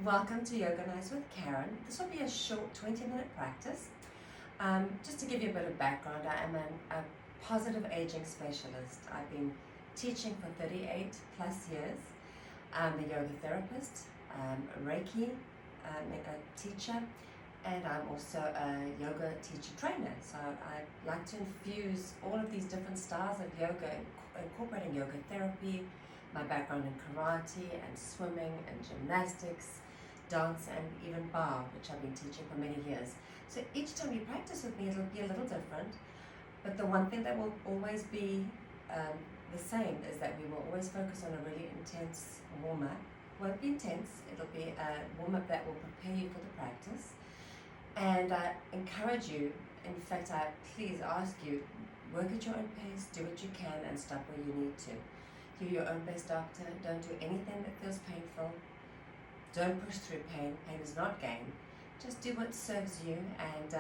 Welcome to Yoganize with Karen. This will be a short 20-minute practice. Just to give you a bit of background, I am a positive aging specialist. I've been teaching for 38 plus years. I'm a yoga therapist, a Reiki a teacher, and I'm also a yoga teacher trainer. So I like to infuse all of these different styles of yoga, incorporating yoga therapy, my background in karate and swimming and gymnastics, dance, and even bar, which I've been teaching for many years. So each time you practice with me, it'll be a little different, but the one thing that will always be the same is that we will always focus on a really intense warm-up. Won't be intense, it'll be a warm-up that will prepare you for the practice. And I encourage you, in fact I please ask you, work at your own pace, do what you can, and stop where you need to. You're your own best doctor. Don't do anything that feels painful. Don't push through pain. Pain is not gain. Just do what serves you, and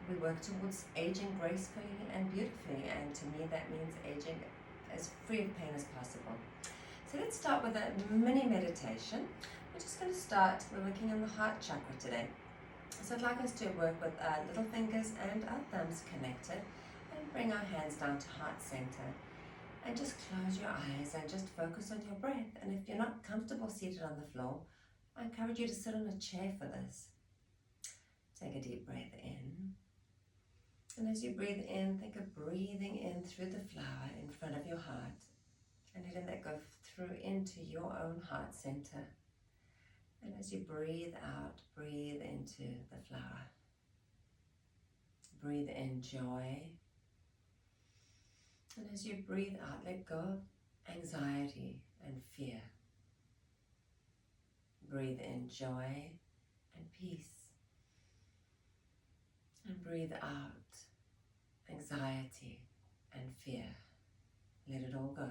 we work towards aging gracefully and beautifully, and to me that means aging as free of pain as possible. So let's start with a mini meditation. We're just going to start, we're working on the heart chakra today. So I'd like us to work with our little fingers and our thumbs connected, and bring our hands down to heart center. And just close your eyes and just focus on your breath. And if you're not comfortable seated on the floor, I encourage you to sit on a chair for this. Take a deep breath in. And as you breathe in, think of breathing in through the flower in front of your heart, and letting that go through into your own heart center. And as you breathe out, breathe into the flower. Breathe in joy. And as you breathe out, let go of anxiety and fear. Breathe in joy and peace. And breathe out anxiety and fear. Let it all go.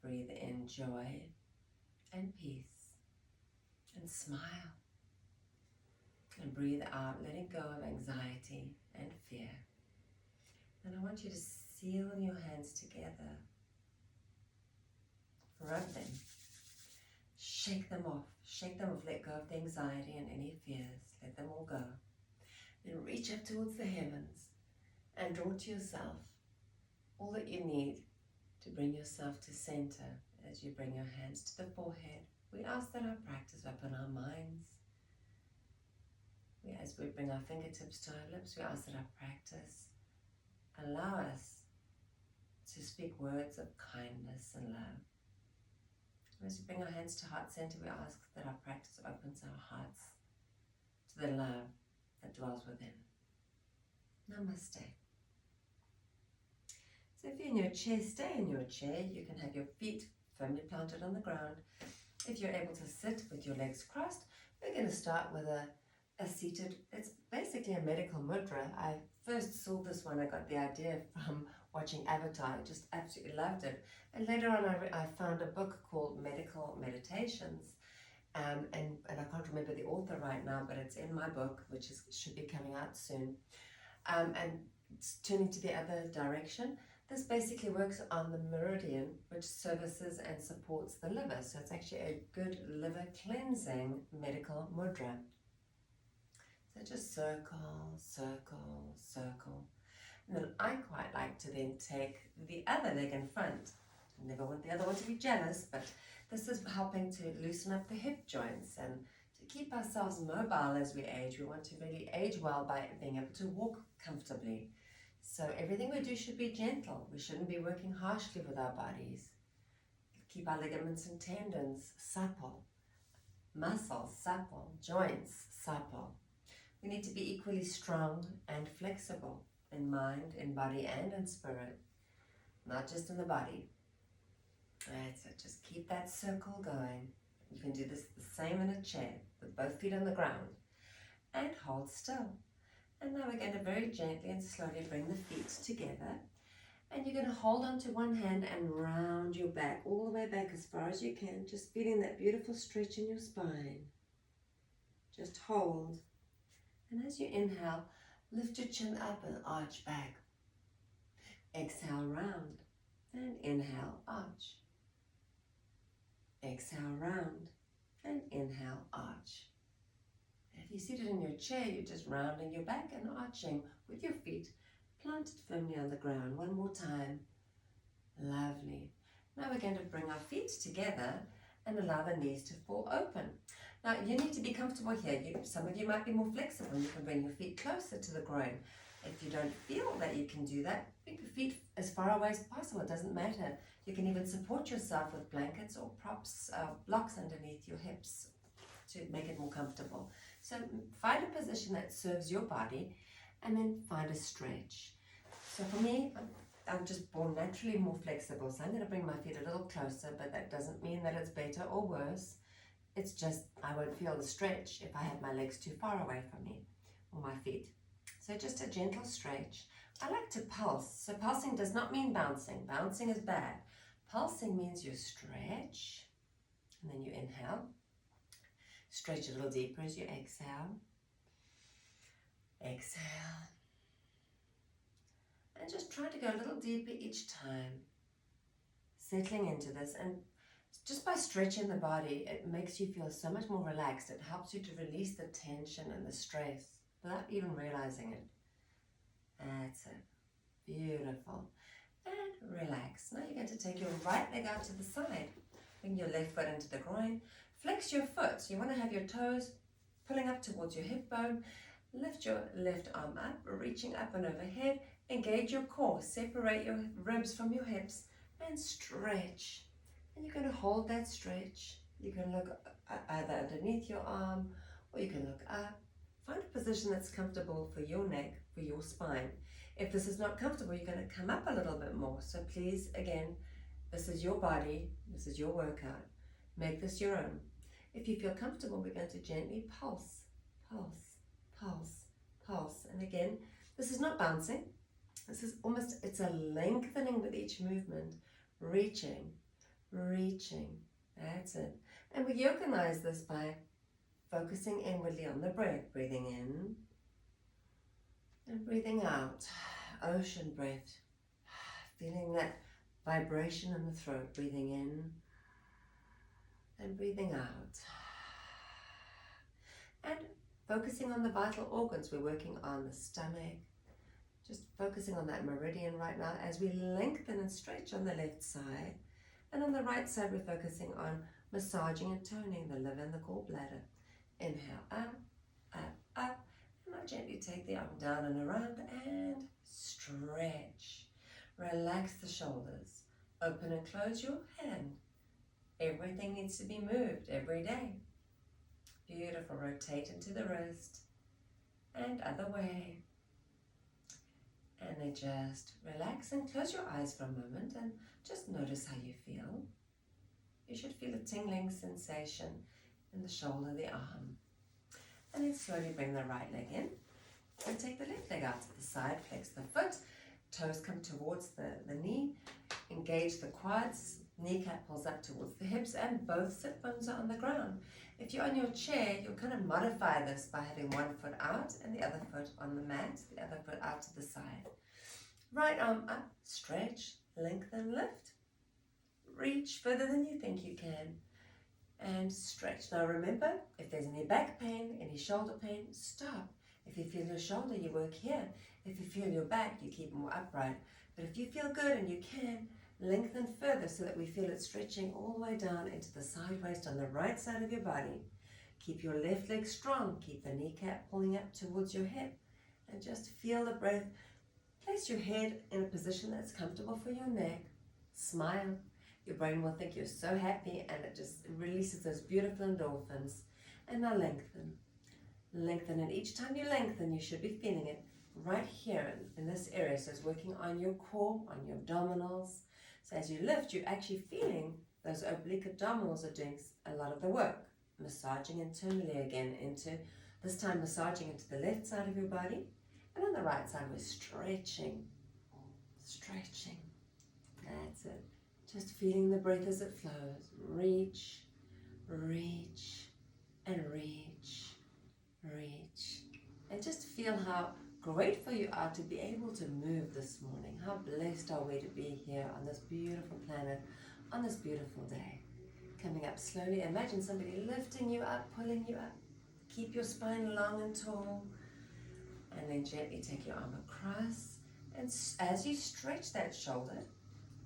Breathe in joy and peace. And smile. And breathe out, letting go of anxiety and fear. And I want you to seal your hands together. Rub them. Shake them off. Shake them off. Let go of the anxiety and any fears. Let them all go. Then reach up towards the heavens and draw to yourself all that you need to bring yourself to center. As you bring your hands to the forehead, we ask that our practice open our minds. As we bring our fingertips to our lips, we ask that our practice allow us to speak words of kindness and love. As we bring our hands to heart center, we ask that our practice opens our hearts to the love that dwells within. Namaste. So if you're in your chair, stay in your chair. You can have your feet firmly planted on the ground. If you're able to sit with your legs crossed, we're going to start with a seated, it's basically a medical mudra. I first saw this one, I got the idea from watching Avatar. I just absolutely loved it. And later on I found a book called Medical Meditations. And I can't remember the author right now, but it's in my book, which should be coming out soon. And it's turning to the other direction. This basically works on the meridian, which services and supports the liver. So it's actually a good liver cleansing medical mudra. So just circle, circle, circle. And then I quite like to then take the other leg in front. I never want the other one to be jealous, but this is helping to loosen up the hip joints and to keep ourselves mobile as we age. We want to really age well by being able to walk comfortably. So everything we do should be gentle. We shouldn't be working harshly with our bodies. Keep our ligaments and tendons supple, muscles supple, joints supple. We need to be equally strong and flexible in mind, in body, and in spirit, not just in the body. Right, so just keep that circle going. You can do this the same in a chair, with both feet on the ground, and hold still. And now we're going to very gently and slowly bring the feet together, and you're going to hold on to one hand and round your back, all the way back as far as you can, just feeling that beautiful stretch in your spine. Just hold. And as you inhale, lift your chin up and arch back. Exhale, round, and inhale, arch. Exhale, round, And inhale, arch. If you're seated in your chair, you're just rounding your back and arching with your feet planted firmly on the ground. One more time. Lovely. Now we're going to bring our feet together and allow the knees to fall open. Now you need to be comfortable here. Some of you might be more flexible. You can bring your feet closer to the groin. If you don't feel that you can do that, bring your feet as far away as possible. It doesn't matter. You can even support yourself with blankets or props, blocks underneath your hips to make it more comfortable. So find a position that serves your body and then find a stretch. So for me, I'm just born naturally more flexible, so I'm going to bring my feet a little closer, but that doesn't mean that it's better or worse. It's just I won't feel the stretch if I have my legs too far away from me or my feet. So just a gentle stretch. I like to pulse. So pulsing does not mean bouncing. Bouncing is bad. Pulsing means you stretch and then you inhale. Stretch a little deeper as you exhale. Exhale. And just try to go a little deeper each time. Settling into this, and just by stretching the body, it makes you feel so much more relaxed. It helps you to release the tension and the stress without even realizing it. That's it. Beautiful. And relax. Now you're going to take your right leg out to the side. Bring your left foot into the groin. Flex your foot. So you want to have your toes pulling up towards your hip bone. Lift your left arm up, reaching up and overhead. Engage your core. Separate your ribs from your hips and stretch. And you're going to hold that stretch. You can look either underneath your arm or you can look up. Find a position that's comfortable for your neck, for your spine. If this is not comfortable, you're going to come up a little bit more. So please, again, this is your body. This is your workout. Make this your own. If you feel comfortable, we're going to gently pulse, pulse, pulse, pulse. And again, this is not bouncing. This is almost, it's a lengthening with each movement. Reaching, reaching. That's it. And we yoganize this by focusing inwardly on the breath. Breathing in and breathing out. Ocean breath. Feeling that vibration in the throat. Breathing in and breathing out. And focusing on the vital organs. We're working on the stomach. Just focusing on that meridian right now as we lengthen and stretch on the left side. And on the right side, we're focusing on massaging and toning the liver and the gallbladder. Inhale, up, up, up. And now gently take the arm down and around and stretch. Relax the shoulders. Open and close your hand. Everything needs to be moved every day. Beautiful. Rotate into the wrist and other way. And then just relax and close your eyes for a moment and just notice how you feel. You should feel a tingling sensation in the shoulder, the arm. And then slowly bring the right leg in and take the left leg out to the side. Flex the foot, toes come towards the knee. Engage the quads, kneecap pulls up towards the hips, and both sit bones are on the ground. If you're on your chair, you'll kind of modify this by having one foot out and the other foot on the mat, the other foot out to the side. Right arm up, stretch, lengthen, lift. Reach further than you think you can. And stretch. Now remember, if there's any back pain, any shoulder pain, stop. If you feel your shoulder, you work here. If you feel your back, you keep more upright. But if you feel good and you can, lengthen further so that we feel it stretching all the way down into the side waist on the right side of your body. Keep your left leg strong. Keep the kneecap pulling up towards your hip. And just feel the breath. Place your head in a position that's comfortable for your neck. Smile. Your brain will think you're so happy and it just releases those beautiful endorphins. And now lengthen. Lengthen, and each time you lengthen, you should be feeling it right here in this area. So it's working on your core, on your abdominals. So as you lift, you're actually feeling those oblique abdominals are doing a lot of the work. Massaging internally again into, this time massaging into the left side of your body. And on the right side, we're stretching, stretching. That's it. Just feeling the breath as it flows. Reach, reach, and reach, reach. And just feel how grateful you are to be able to move this morning. How blessed are we to be here on this beautiful planet, on this beautiful day. Coming up slowly. Imagine somebody lifting you up, pulling you up. Keep your spine long and tall. And then gently take your arm across. And as you stretch that shoulder,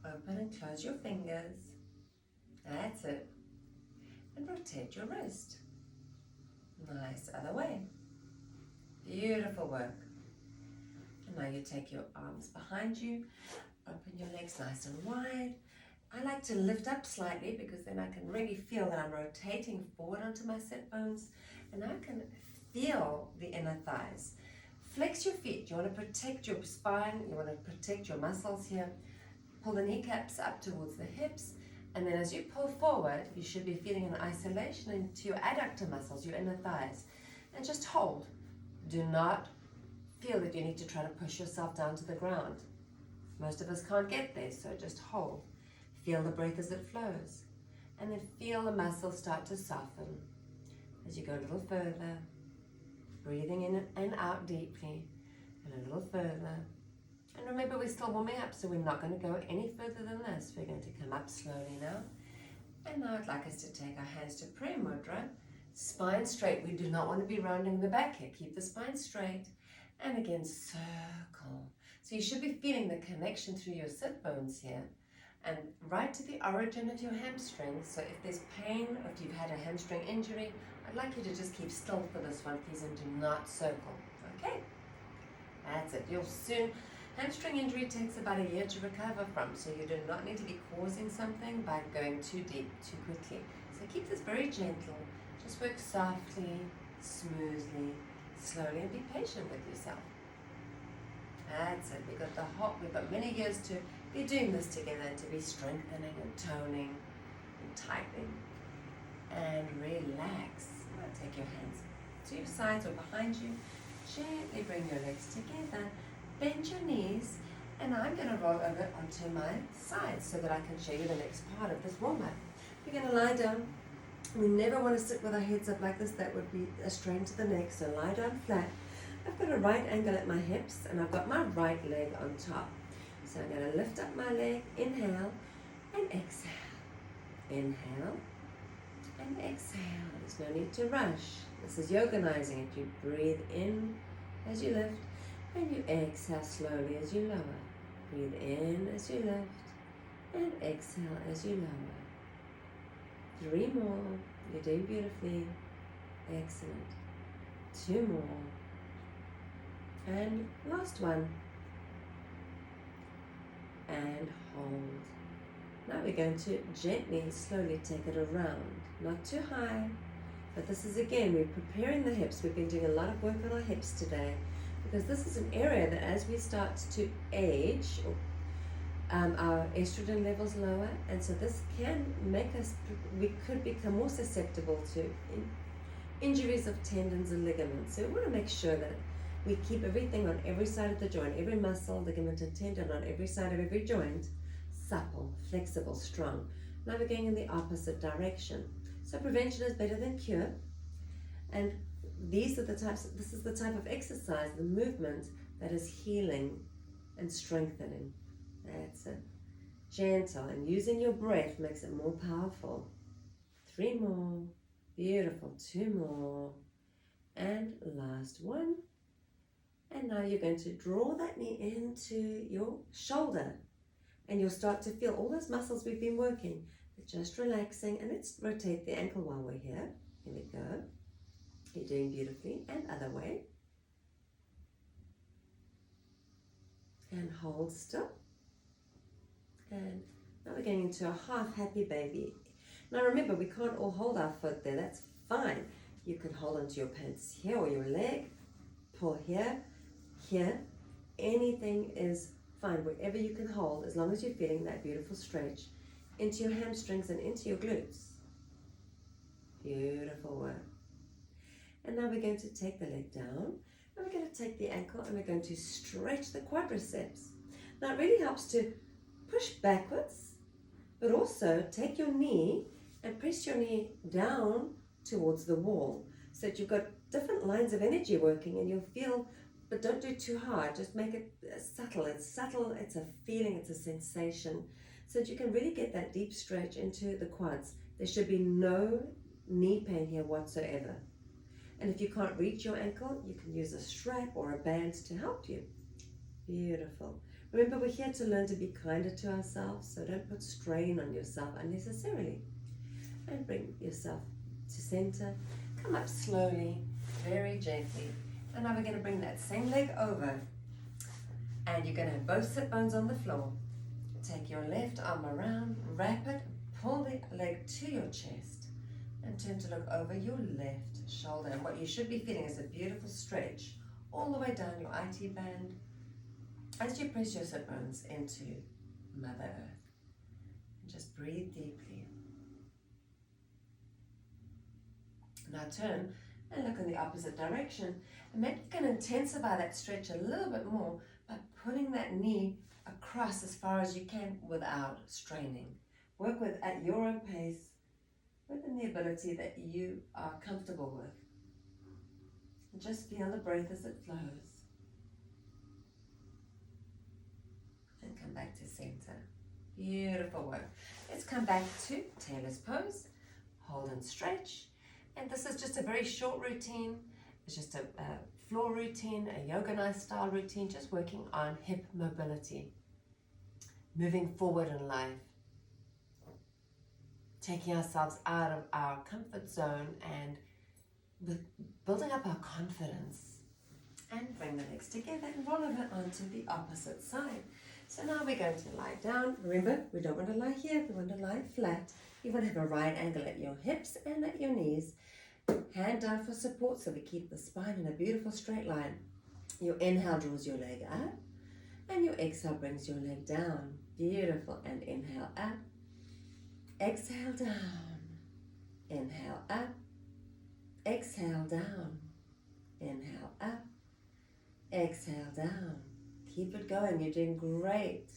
open and close your fingers. That's it. And rotate your wrist. Nice, other way. Beautiful work. And now you take your arms behind you, open your legs nice and wide. I like to lift up slightly because then I can really feel that I'm rotating forward onto my sit bones, and I can feel the inner thighs. Flex your feet. You want to protect your spine, you want to protect your muscles here. Pull the kneecaps up towards the hips, and then as you pull forward, you should be feeling an isolation into your adductor muscles, your inner thighs, and just hold. Do not feel that you need to try to push yourself down to the ground. Most of us can't get there, so just hold. Feel the breath as it flows, and then feel the muscles start to soften as you go a little further, breathing in and out deeply, and a little further. And remember, we're still warming up, so we're not going to go any further than this. We're going to come up slowly now. And now I'd like us to take our hands to prayer mudra. Spine straight. We do not want to be rounding the back here. Keep the spine straight. And again, circle. So you should be feeling the connection through your sit bones here. And right to the origin of your hamstrings. So if there's pain, or if you've had a hamstring injury, I'd like you to just keep still for this one, please, and do not circle. Okay? That's it. You'll soon... Hamstring injury takes about a year to recover from, so you do not need to be causing something by going too deep, too quickly. So keep this very gentle. Just work softly, smoothly, slowly, and be patient with yourself. That's it. We've got many years to be doing this together, and to be strengthening and toning and tightening. And relax. Now take your hands to your sides or behind you. Gently bring your legs together. Bend your knees, and I'm going to roll over onto my side so that I can show you the next part of this warm-up. We're going to lie down. We never want to sit with our heads up like this. That would be a strain to the neck, so lie down flat. I've got a right angle at my hips, and I've got my right leg on top. So I'm going to lift up my leg, inhale, and exhale. Inhale, and exhale. There's no need to rush. This is yoganizing it. You breathe in as you lift, and you exhale slowly as you lower. Breathe in as you lift, and exhale as you lower. 3 more. You're doing beautifully. Excellent. 2 more. And last one. And hold. Now we're going to gently, slowly take it around. Not too high, but this is, again, we're preparing the hips. We've been doing a lot of work on our hips today, because this is an area that as we start to age, our estrogen levels lower, and so this can make us, we could become more susceptible to injuries of tendons and ligaments. So we want to make sure that we keep everything on every side of the joint, every muscle, ligament, and tendon on every side of every joint, supple, flexible, strong. Now we're going in the opposite direction. So prevention is better than cure, and this is the type of exercise, the movement, that is healing and strengthening. That's it. Gentle, and using your breath makes it more powerful. 3 more. Beautiful. 2 more. And last one. And now you're going to draw that knee into your shoulder, and you'll start to feel all those muscles we've been working. They're just relaxing, and let's rotate the ankle while we're here. Here we go. You're doing beautifully. And other way. And hold still. And now we're going into a half happy baby. Now remember, we can't all hold our foot there. That's fine. You can hold onto your pants here or your leg. Pull here, here. Anything is fine. Wherever you can hold, as long as you're feeling that beautiful stretch into your hamstrings and into your glutes. Beautiful work. And now we're going to take the leg down, and we're going to take the ankle, and we're going to stretch the quadriceps. Now it really helps to push backwards, but also take your knee and press your knee down towards the wall, so that you've got different lines of energy working, and you'll feel, but don't do it too hard, just make it subtle. It's subtle, it's a feeling, it's a sensation, so that you can really get that deep stretch into the quads There should be no knee pain here whatsoever. And if you can't reach your ankle, you can use a strap or a band to help you. Beautiful. Remember, we're here to learn to be kinder to ourselves, so don't put strain on yourself unnecessarily. And bring yourself to center. Come up slowly, very gently. And now we're going to bring that same leg over. And you're going to have both sit bones on the floor. Take your left arm around, wrap it, pull the leg to your chest, and turn to look over your left shoulder. And what you should be feeling is a beautiful stretch all the way down your IT band as you press your sit bones into Mother Earth. And just breathe deeply. Now turn and look in the opposite direction. And maybe you can intensify that stretch a little bit more by pulling that knee across as far as you can without straining. Work with at your own pace, within the ability that you are comfortable with. And just feel the breath as it flows. And come back to center. Beautiful work. Let's come back to Taylor's pose. Hold and stretch. And this is just a very short routine. It's just a floor routine, a Yoganize style routine, just working on hip mobility. Moving forward in life. Taking ourselves out of our comfort zone and building up our confidence. And bring the legs together and roll over onto the opposite side. So now we're going to lie down. Remember, we don't want to lie here, we want to lie flat. You want to have a right angle at your hips and at your knees. Hand down for support so we keep the spine in a beautiful straight line. Your inhale draws your leg up and your exhale brings your leg down. Beautiful. And inhale up. Exhale down. Inhale up. Exhale down. Inhale up. Exhale down. Keep it going. You're doing great.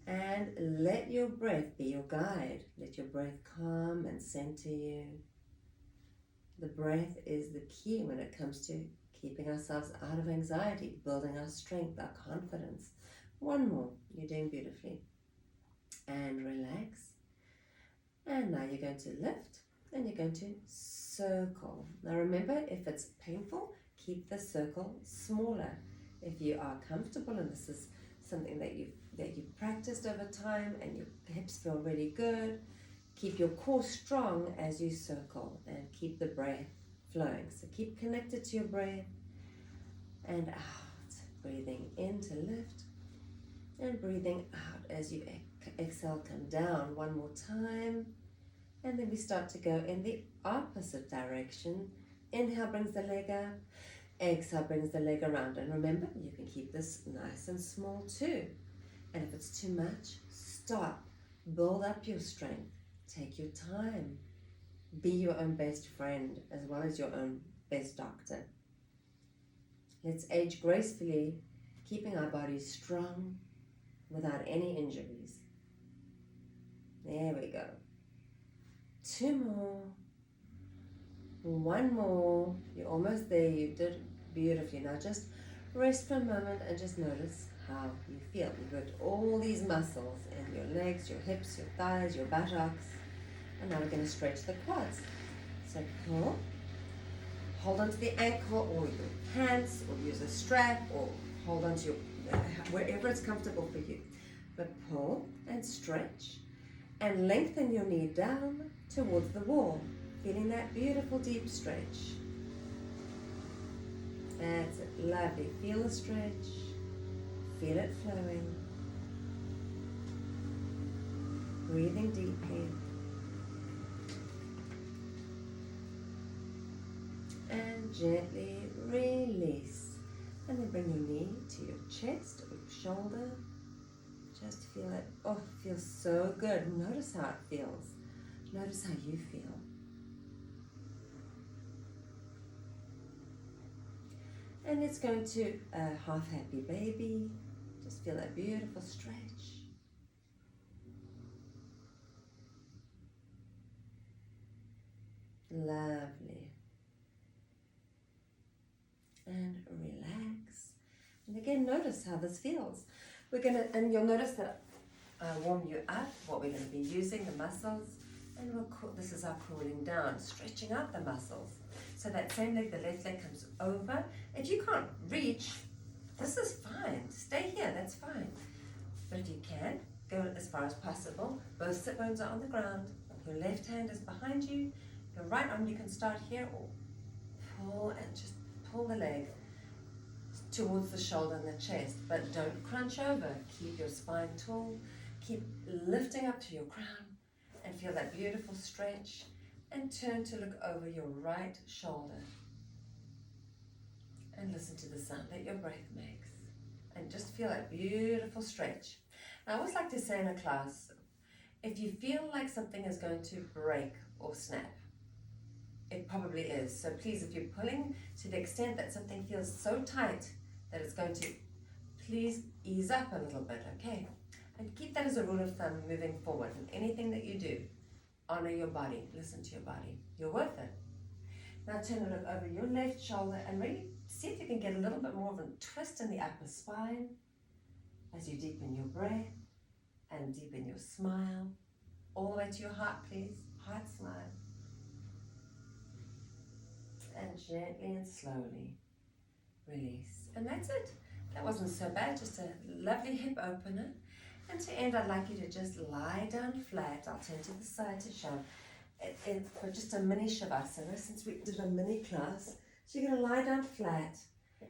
And let your breath be your guide. Let your breath calm and center you. The breath is the key when it comes to keeping ourselves out of anxiety, building our strength, our confidence. One more. You're doing beautifully. And relax. And now you're going to lift and you're going to circle. Now remember, if it's painful, keep the circle smaller. If you are comfortable and this is something that you've practiced over time and your hips feel really good, keep your core strong as you circle and keep the breath flowing. So keep connected to your breath and out. Breathing in to lift and breathing out as you exhale, come down. One more time. And then we start to go in the opposite direction. Inhale brings the leg up. Exhale brings the leg around. And remember, you can keep this nice and small too. And if it's too much, stop. Build up your strength. Take your time. Be your own best friend as well as your own best doctor. Let's age gracefully, keeping our bodies strong without any injuries. There we go. 2 more. 1 more. You're almost there. You did beautifully. Now just rest for a moment and just notice how you feel. You've worked all these muscles in your legs, your hips, your thighs, your buttocks. And now we're going to stretch the quads. So pull. Hold onto the ankle or your hands, or use a strap, or hold onto your, wherever it's comfortable for you. But pull and stretch and lengthen your knee down towards the wall, feeling that beautiful deep stretch. That's it, lovely. Feel the stretch, feel it flowing. Breathing deeply. And gently release. And then bring your knee to your chest or your shoulder. Just feel it. Oh, it feels so good. Notice how it feels. Notice how you feel. And it's going to a half happy baby. Just feel that beautiful stretch. Lovely. And relax. And again, notice how this feels. And you'll notice that I warm you up, what we're going to be using, the muscles, And this is our cooling down, stretching out the muscles. So that same leg, the left leg comes over. If you can't reach, this is fine. Stay here, that's fine. But if you can, go as far as possible. Both sit bones are on the ground. Your left hand is behind you. Your right arm, you can start here or pull and just pull the leg towards the shoulder and the chest. But don't crunch over. Keep your spine tall. Keep lifting up to your crown and feel that beautiful stretch. And turn to look over your right shoulder. And listen to the sound that your breath makes. And just feel that beautiful stretch. I always like to say in a class, if you feel like something is going to break or snap, it probably is. So please, if you're pulling to the extent that something feels so tight that it's going to, please ease up a little bit, okay? And keep that as a rule of thumb moving forward. In anything that you do, honor your body, listen to your body. You're worth it. Now turn and look over your left shoulder and really see if you can get a little bit more of a twist in the upper spine as you deepen your breath and deepen your smile. All the way to your heart, please. Heart smile. And gently and slowly release. And that's it. That wasn't so bad, just a lovely hip opener. And to end, I'd like you to just lie down flat. I'll turn to the side to show. For just a mini Shavasana, since we did a mini class. So you're going to lie down flat.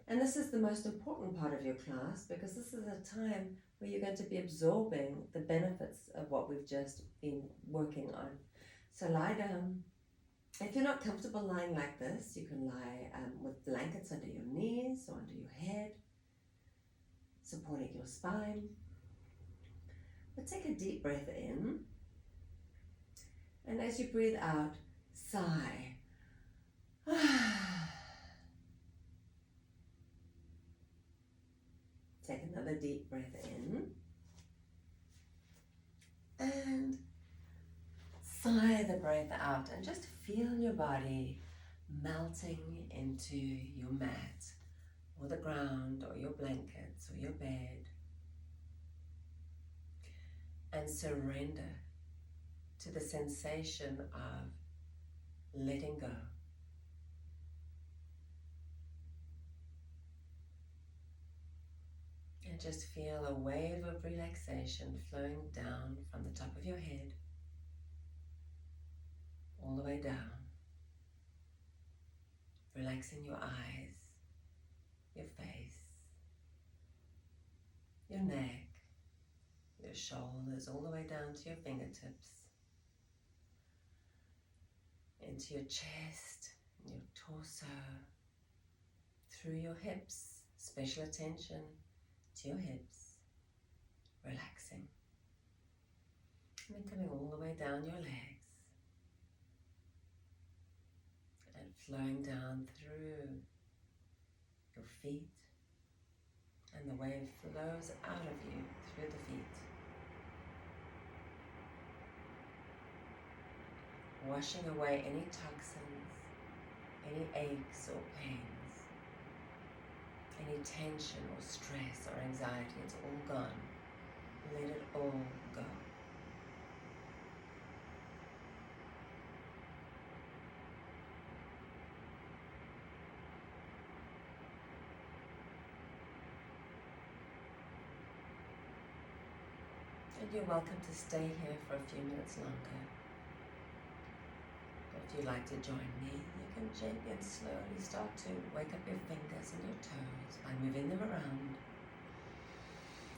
And this is the most important part of your class because this is a time where you're going to be absorbing the benefits of what we've just been working on. So lie down. If you're not comfortable lying like this, you can lie with blankets under your knees or under your head, supporting your spine. But take a deep breath in. And as you breathe out, sigh. Take another deep breath in. And sigh the breath out. And just feel your body melting into your mat, or the ground, or your blankets, or your bed. And surrender to the sensation of letting go. And just feel a wave of relaxation flowing down from the top of your head all the way down, relaxing your eyes, your face, your neck, your shoulders, all the way down to your fingertips, into your chest, your torso, through your hips, special attention to your hips, relaxing, and then coming all the way down your legs, and flowing down through your feet, and the wave flows out of you through the feet, washing away any toxins, any aches or pains, any tension or stress or anxiety. It's all gone. Let it all go. And you're welcome to stay here for a few minutes longer. If you'd like to join me, you can gently and slowly start to wake up your fingers and your toes by moving them around.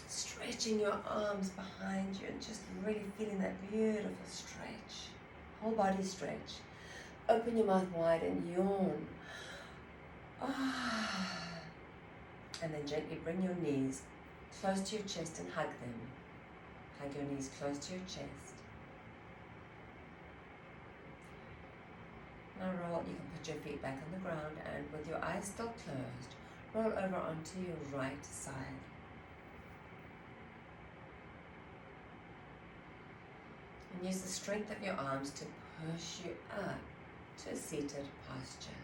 Stretching your arms behind you and just really feeling that beautiful stretch. Whole body stretch. Open your mouth wide and yawn. And then gently bring your knees close to your chest and hug them. Hug your knees close to your chest. Now roll, you can put your feet back on the ground and with your eyes still closed, roll over onto your right side. And use the strength of your arms to push you up to a seated posture.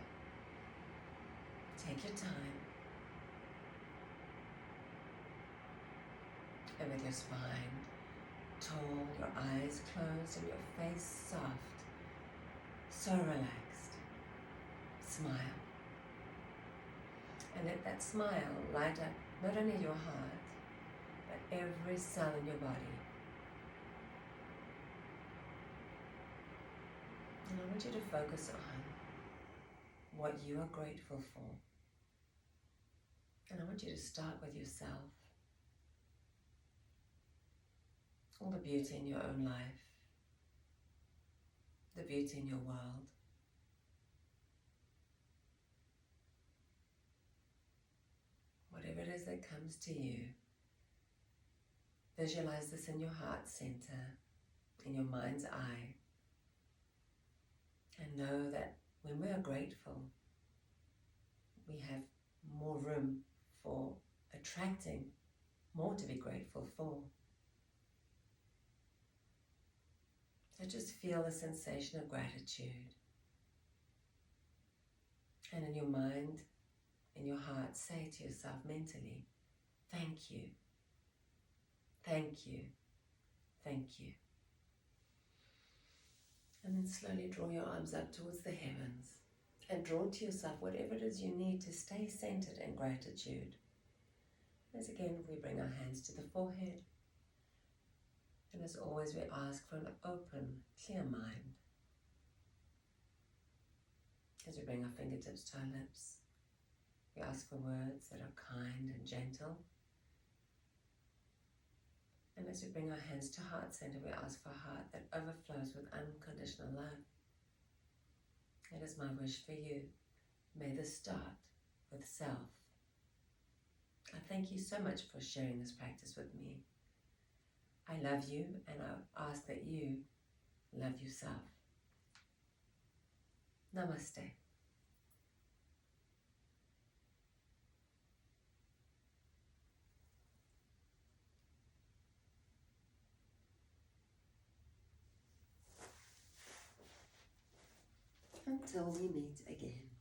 Take your time. And with your spine tall, your eyes closed, and your face soft, so relaxed. Smile. And let that smile light up not only your heart, but every cell in your body. And I want you to focus on what you are grateful for. And I want you to start with yourself. All the beauty in your own life, the beauty in your world. Whatever it is that comes to you, visualize this in your heart center, in your mind's eye, and know that when we are grateful, we have more room for attracting more to be grateful for. So just feel the sensation of gratitude. And in your mind, in your heart, say to yourself mentally, thank you, thank you, thank you. And then slowly draw your arms up towards the heavens and draw to yourself whatever it is you need to stay centered in gratitude. As again, we bring our hands to the forehead. And as always, we ask for an open, clear mind. As we bring our fingertips to our lips, we ask for words that are kind and gentle. And as we bring our hands to heart center, we ask for a heart that overflows with unconditional love. It is my wish for you. May this start with self. I thank you so much for sharing this practice with me. I love you, and I ask that you love yourself. Namaste. Until we meet again.